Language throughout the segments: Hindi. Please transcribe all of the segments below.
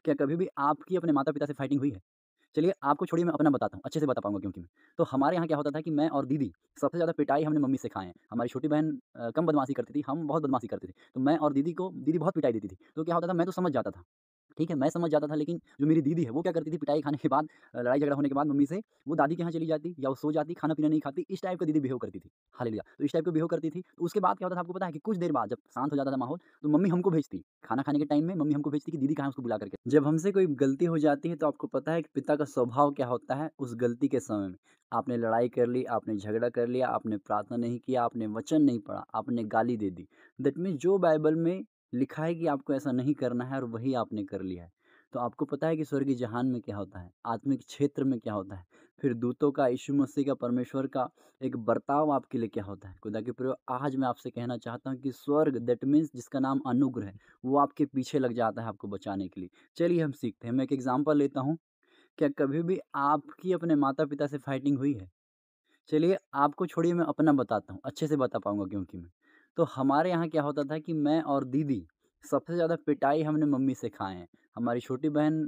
क्या कभी भी आपकी अपने माता-पिता से फाइटिंग हुई है? चलिए आपको छोड़िए मैं अपना बताता हूँ, अच्छे से बता पाऊँगा क्योंकि मैं। तो हमारे यहाँ क्या होता था कि मैं और दीदी सबसे ज़्यादा पिटाई हमने मम्मी से खाए हैं। हमारी छोटी बहन कम बदमाशी करती थी, हम बहुत बदमाशी करते थे। तो मैं और दीदी बहुत पिटाई देती थी। तो क्या होता था मैं तो समझ जाता था। ठीक है, मैं समझ जाता था लेकिन जो मेरी दीदी है वो क्या करती थी पिटाई खाने के बाद लड़ाई झगड़ा होने के बाद मम्मी से वो दादी के यहाँ चली जाती या वो सो जाती, खाना-पीना नहीं खाती, इस टाइप का दीदी बिहेव करती थी। हालेलुया! तो इस टाइप का बिहेव करती थी, तो उसके बाद क्या होता था आपको पता है कि कुछ देर बाद जब शांत हो जाता था माहौल, तो मम्मी हमको भेजती, खाना खाने के टाइम में मम्मी हमको भेजती कि दीदी कहाँ है उसको बुला करके। जब हमसे कोई गलती हो जाती है तो आपको पता है कि पिता का स्वभाव क्या होता है उस गलती के समय में। आपने लड़ाई कर ली, आपने झगड़ा कर लिया, आपने प्रार्थना नहीं किया, आपने वचन नहीं पढ़ा, आपने गाली दे दी। दैट मीन्स जो बाइबल में लिखा है कि आपको ऐसा नहीं करना है और वही आपने कर लिया है। तो आपको पता है कि स्वर्गीय जहान में क्या होता है, आत्मिक क्षेत्र में क्या होता है, फिर दूतों का, यीशु मसीह का, परमेश्वर का एक बर्ताव आपके लिए क्या होता है। खुदा के प्रियो आज मैं आपसे कहना चाहता हूँ कि स्वर्ग दैट मीन्स जिसका नाम अनुग्रह है, वो आपके पीछे लग जाता है आपको बचाने के लिए। चलिए हम सीखते हैं, मैं एक एग्ज़ाम्पल लेता हूँ, क्या कभी भी आपकी अपने माता-पिता से फाइटिंग हुई है? चलिए आपको छोड़िए मैं अपना बताता हूँ, अच्छे से बता पाऊँगा क्योंकि मैं। तो हमारे यहाँ क्या होता था कि मैं और दीदी सबसे ज़्यादा पिटाई हमने मम्मी से खाए हैं। हमारी छोटी बहन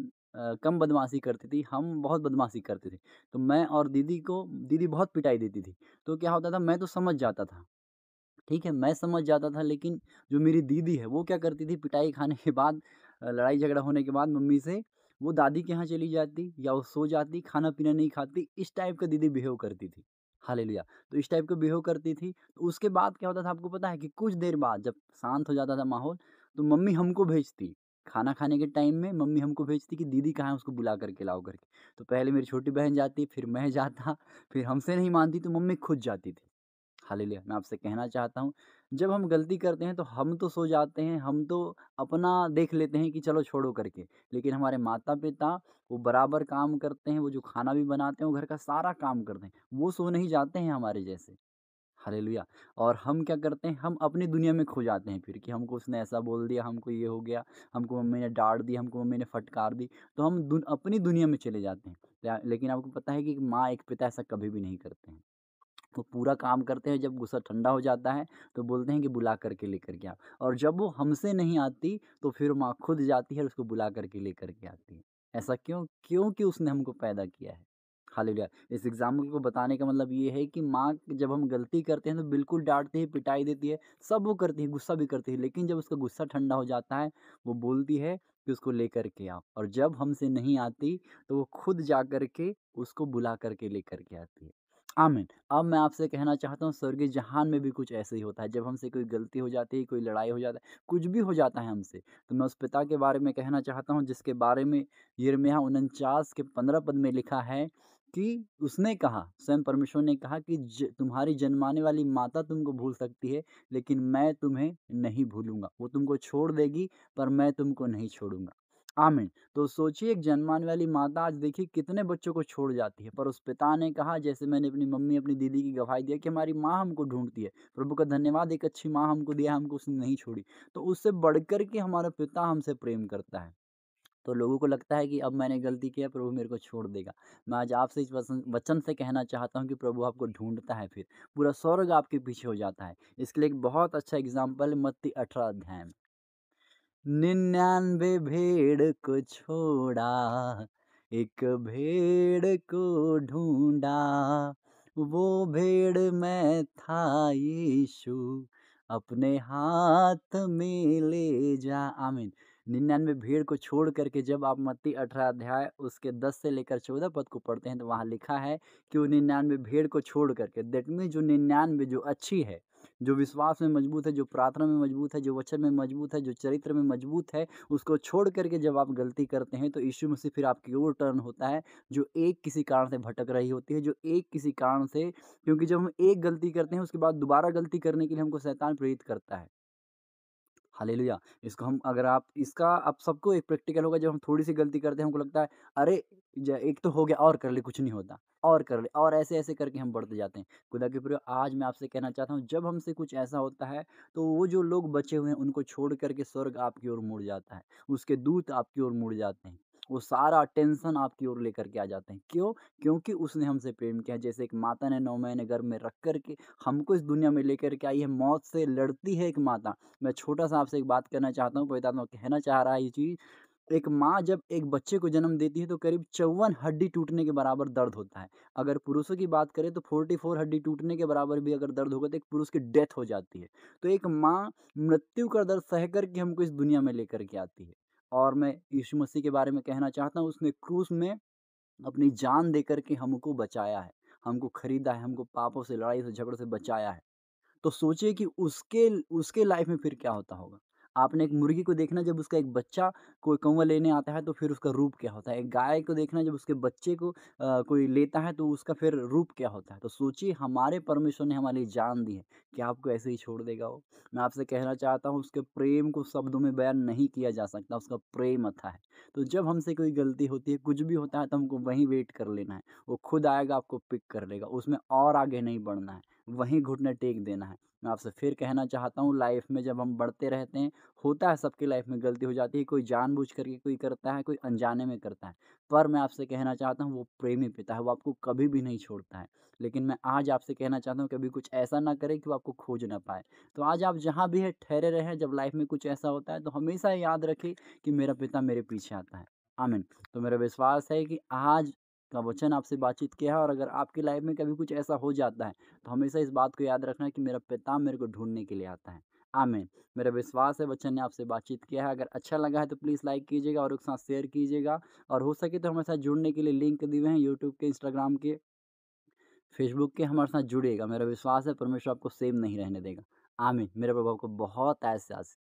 कम बदमाशी करती थी, हम बहुत बदमाशी करते थे। तो मैं और दीदी बहुत पिटाई देती थी। तो क्या होता था मैं तो समझ जाता था, ठीक है? मैं समझ जाता था लेकिन जो मेरी दीदी है वो क्या करती थी पिटाई खाने के बाद लड़ाई झगड़ा होने के बाद मम्मी से, वो दादी के यहाँ चली जाती या वो सो जाती, खाना-पीना नहीं खाती, इस टाइप का दीदी बिहेव करती थी। हालेलुया! तो इस टाइप का बिहेव करती थी, तो उसके बाद क्या होता था आपको पता है कि कुछ देर बाद जब शांत हो जाता था माहौल, तो मम्मी हमको भेजती। खाना खाने के टाइम में मम्मी हमको भेजती कि दीदी कहाँ है उसको बुला कर के लाओ करके। तो पहले मेरी छोटी बहन जाती, फिर मैं जाता, फिर हमसे नहीं मानती तो मम्मी खुद जाती थी। हालेलुया! मैं आपसे कहना चाहता हूँ, जब हम गलती करते हैं तो हम तो सो जाते हैं, हम तो अपना देख लेते हैं कि चलो छोड़ो करके। लेकिन हमारे माता-पिता वो बराबर काम करते हैं, वो जो खाना भी बनाते हैं, वो घर का सारा काम करते हैं। वो सो नहीं जाते हैं हमारे जैसे। हालेलुया! और हम क्या करते हैं, हम अपनी दुनिया में खो जाते हैं फिर कि हमको उसने ऐसा बोल दिया, हमको ये हो गया, हमको मम्मी ने डाँट दी, हमको मम्मी ने फटकार दी, तो हम अपनी दुनिया में चले जाते हैं। लेकिन आपको पता है कि माँ, एक पिता ऐसा कभी भी नहीं करते हैं। वो पूरा काम करते हैं, जब गुस्सा ठंडा हो जाता है, तो बोलते हैं कि बुला कर के लेकर के आओ और जब वो हमसे नहीं आती, तो फिर माँ खुद जाती है और उसको बुला कर के लेकर के आती है। ऐसा क्यों? क्योंकि उसने हमको पैदा किया है। हालेलुया! इस एग्ज़ाम्पल को बताने का मतलब ये है कि माँ जब हम गलती करते हैं, तो बिल्कुल डाँटती है, पिटाई देती है, सब वो करती है, गुस्सा भी करती है, लेकिन जब उसका गुस्सा ठंडा हो जाता है, वो बोलती है कि उसको लेकर के आओ और जब हमसे नहीं आती, तो वो खुद जा कर के उसको बुला कर के लेकर के आती है। आमीन। अब मैं आपसे कहना चाहता हूँ स्वर्गीय जहान में भी कुछ ऐसे ही होता है। जब हमसे कोई गलती हो जाती है, कोई लड़ाई हो जाता है, कुछ भी हो जाता है हमसे, तो मैं उस पिता के बारे में कहना चाहता हूँ जिसके बारे में यिर्मयाह 49 के 15 पद में लिखा है कि उसने कहा, स्वयं परमेश्वर ने कहा कि तुम्हारी जन्माने वाली माता तुमको भूल सकती है, लेकिन मैं तुम्हें नहीं भूलूँगा। वो तुमको छोड़ देगी पर मैं तुमको नहीं छोड़ूँगा। आमीन। तो सोचिए एक जन्माने वाली माता आज देखिए कितने बच्चों को छोड़ जाती है, पर उस पिता ने कहा जैसे मैंने अपनी मम्मी, अपनी दीदी की गवाही दिया कि हमारी माँ हमको ढूँढती है। प्रभु का धन्यवाद एक अच्छी माँ हमको दिया, हमको उसने नहीं छोड़ी। तो उससे बढ़कर के हमारा पिता हमसे प्रेम करता है। तो लोगों को लगता है कि अब मैंने गलती किया प्रभु मेरे को छोड़ देगा। मैं आज आपसे इस वचन से कहना चाहता हूँ कि प्रभु आपको ढूँढता है फिर। पूरा स्वर्ग आपके पीछे हो जाता है। इसके लिए एक बहुत अच्छा एग्ज़ाम्पल है मत्ती 18 अध्याय में। 99 भेड़ को छोड़ा, एक भेड़ को ढूँढा, वो भेड़ मैं था यीशु, अपने हाथ में ले जा। आमीन। 99 भेड़ को छोड़ कर के जब आप मत्ती 18 अध्याय उसके 10 से लेकर 14 पद को पढ़ते हैं, तो वहाँ लिखा है कि वो 99 भेड़ को छोड़ कर के दैट मीन्स जो 99 जो अच्छी है, जो विश्वास में मजबूत है, जो प्रार्थना में मजबूत है, जो वचन में मजबूत है, जो चरित्र में मजबूत है, उसको छोड़ कर के जब आप गलती करते हैं, तो यीशु मसीह फिर आपकी ओर टर्न होता है, जो एक किसी कारण से भटक रही होती है, जो एक किसी कारण से क्योंकि जब हम एक गलती करते हैं, उसके बाद दोबारा गलती करने के लिए हमको शैतान प्रेरित करता है। हालेलुया! इसको हम अगर आप इसका आप सबको एक प्रैक्टिकल होगा जब हम थोड़ी-सी गलती करते हैं हमको लगता है अरे! एक तो हो गया और कर ले कुछ नहीं होता, और कर ले और ऐसे-ऐसे करके हम बढ़ते जाते हैं। खुदा के प्रिय आज मैं आपसे कहना चाहता हूँ जब हमसे कुछ ऐसा होता है तो वो जो लोग बचे हुए हैं उनको छोड़ कर के स्वर्ग आपकी ओर मुड़ जाता है। उसके दूत आपकी ओर मुड़ जाते हैं। वो सारा टेंशन आपकी ओर लेकर के आ जाते हैं। क्यों? क्योंकि उसने हमसे प्रेम किया। जैसे एक माता ने 9 महीने गर्भ में रख कर के हमको इस दुनिया में लेकर के आई है, मौत से लड़ती है एक माता। मैं छोटा-सा आपसे एक बात कहना चाहता हूँ, पवित्र आत्मा कहना चाह रहा है ये चीज़ एक माँ जब एक बच्चे को जन्म देती है तो करीब 54 हड्डी टूटने के बराबर दर्द होता है। अगर पुरुषों की बात करें तो 44 हड्डी टूटने के बराबर भी अगर दर्द होगा तो एक पुरुष की डेथ हो जाती है। तो एक माँ मृत्यु का दर्द सह कर के हमको इस दुनिया में लेकर के आती है। और मैं यीशु मसीह के बारे में कहना चाहता हूँ, उसने क्रूस में अपनी जान देकर के हमको बचाया है, हमको खरीदा है, हमको पापों से, लड़ाई से, झगड़ों से बचाया है। तो सोचिए कि उसके उसके लाइफ में फिर क्या होता होगा। आपने एक मुर्गी को देखना, जब उसका एक बच्चा कोई कौवा लेने आता है तो फिर उसका रूप क्या होता है। एक गाय को देखना, जब उसके बच्चे को कोई लेता है तो उसका फिर रूप क्या होता है। तो सोचिए, हमारे परमेश्वर ने हमारे लिए जान दी है, क्या आपको ऐसे ही छोड़ देगा वो? मैं आपसे कहना चाहता हूँ, उसके प्रेम को शब्दों में बयान नहीं किया जा सकता, उसका प्रेम अथाह है। तो जब हमसे कोई गलती होती है, कुछ भी होता है, तो हमको वहीं वेट कर लेना है। वो खुद आएगा, आपको पिक कर लेगा, उसमें और आगे नहीं बढ़ना है, वहीं घुटने टेक देना है। मैं आपसे फिर कहना चाहता हूँ, लाइफ में जब हम बढ़ते रहते हैं, होता है सबकी लाइफ में गलती हो जाती है, कोई जानबूझ करके कोई करता है, कोई अनजाने में करता है। पर मैं आपसे कहना चाहता हूँ, वो प्रेमी पिता है, वो आपको कभी भी नहीं छोड़ता है। लेकिन मैं आज आपसे कहना चाहता हूँ, कभी कुछ ऐसा ना करें कि वो आपको खोज ना पाए। तो आज आप जहाँ भी हैं ठहरे रहें, जब लाइफ में कुछ ऐसा होता है तो हमेशा याद रखें कि मेरा पिता मेरे पीछे आता है। आमीन। तो मेरा विश्वास है कि आज का वचन आपसे बातचीत किया है, और अगर आपकी लाइफ में कभी कुछ ऐसा हो जाता है तो हमेशा इस बात को याद रखना कि मेरा पिता मेरे को ढूँढने के लिए आता है। आमीन। मेरा विश्वास है वचन ने आपसे बातचीत किया है। अगर अच्छा लगा है तो प्लीज़ लाइक कीजिएगा और उसके साथ शेयर कीजिएगा, और हो सके तो हमारे साथ जुड़ने के लिए लिंक दिए हुए हैं यूट्यूब के, इंस्टाग्राम के, फेसबुक के, हमारे साथ जुड़िएगा। मेरा विश्वास है परमेश्वर आपको सेम नहीं रहने देगा। आमीन। मेरे प्रभु आपको बहुत ऐसे आशीष